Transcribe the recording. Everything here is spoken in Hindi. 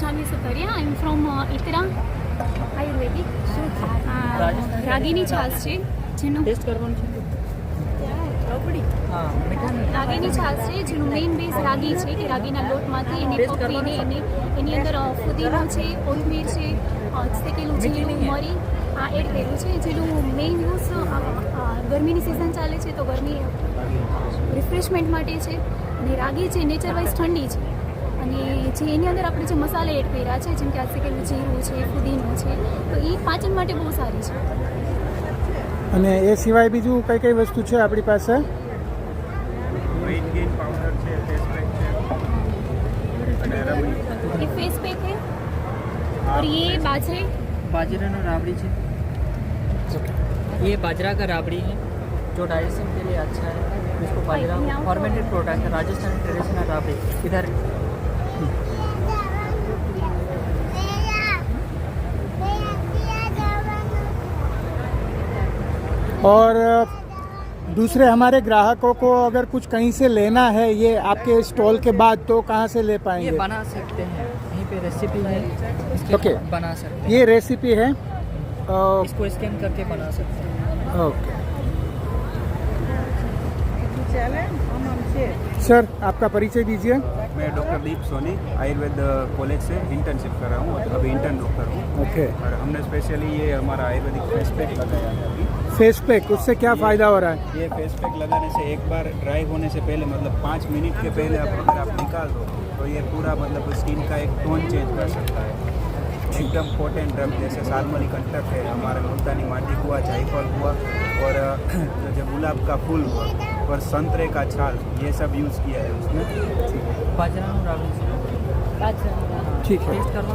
Shanvi Sukaria. I'm from Itira Ayurvedic. રાગીની છાશ છે જેનું ટેસ્ટ કરવાનું છે. હા, મીઠા નહીં. રાગીની છાશ છે જેનું મેઇન બેઝ રાગી છે કે રાગીના લોટમાંથી એને પકવીને એની અંદર ફુદીનો છે, કોથમીર છે, શેકેલું જીરું, મરી આ એડ કર્યું છે. જેનું મેઇન યુઝ ગરમીની સિઝન ચાલે છે તો ગરમી રિફ્રેશમેન્ટ માટે છે. અને રાગી છે નેચર વાઇઝ ઠંડી છે અને જે એની અંદર આપણે જે મસાલા એડ કર્યા છે જેમ કે આ શેકેલું જીરું છે, ફુદીનો છે તો એ પાચન માટે બહુ સારી છે. અને એ સિવાય બીજું કઈ કઈ વસ્તુ છે આપણી પાસે? वेट गेन पाउडर છે, फेस पैक છે અને રબડી. ये फेस पैक है और ये बाजरे बाजरा राबड़ी है. ये बाजरा का राबड़ी है जो डाइजेशन के लिए अच्छा है. इसको बाजरा फॉर्मेटेड प्रोडक्ट है, राजस्थान ट्रेडिशनल राबड़ी. इधर और दूसरे हमारे ग्राहकों को अगर कुछ कहीं से लेना है ये आपके स्टॉल के बाद तो कहाँ से ले ये पाएंगे? बना सकते हैं, यहीं पे रेसिपी है इसके ओके. बना सकते हैं. ये रेसिपी है. इसको स्कैन करके बना सकते हैं. ओके सर, आपका परिचय दीजिए. मैं डॉक्टर दीप सोनी आयुर्वेद कॉलेज से इंटर्नशिप कर रहा हूँ, अभी इंटर्न डॉक्टर हूँ. ओके. और हमने स्पेशली ये हमारा आयुर्वेदिक फेस पैक लगाया है अभी. फेस पैक, उससे क्या फ़ायदा हो रहा है? ये फेस पैक लगाने से एक बार ड्राई होने से पहले मतलब 5 मिनट के पहले अगर आप निकाल दो तो ये पूरा मतलब स्किन का एक टोन चेंज कर सकता है. एकदम पोटेंट ड्रग जैसे सालमली कंटक है, हमारा मुल्तानी माटी हुआ, जायफल हुआ और जो गुलाब का फूल हुआ और संतरे का छाल, ये सब यूज़ किया है उसमें. बाजरा राबड़ी ठीक है. टेस्ट करवा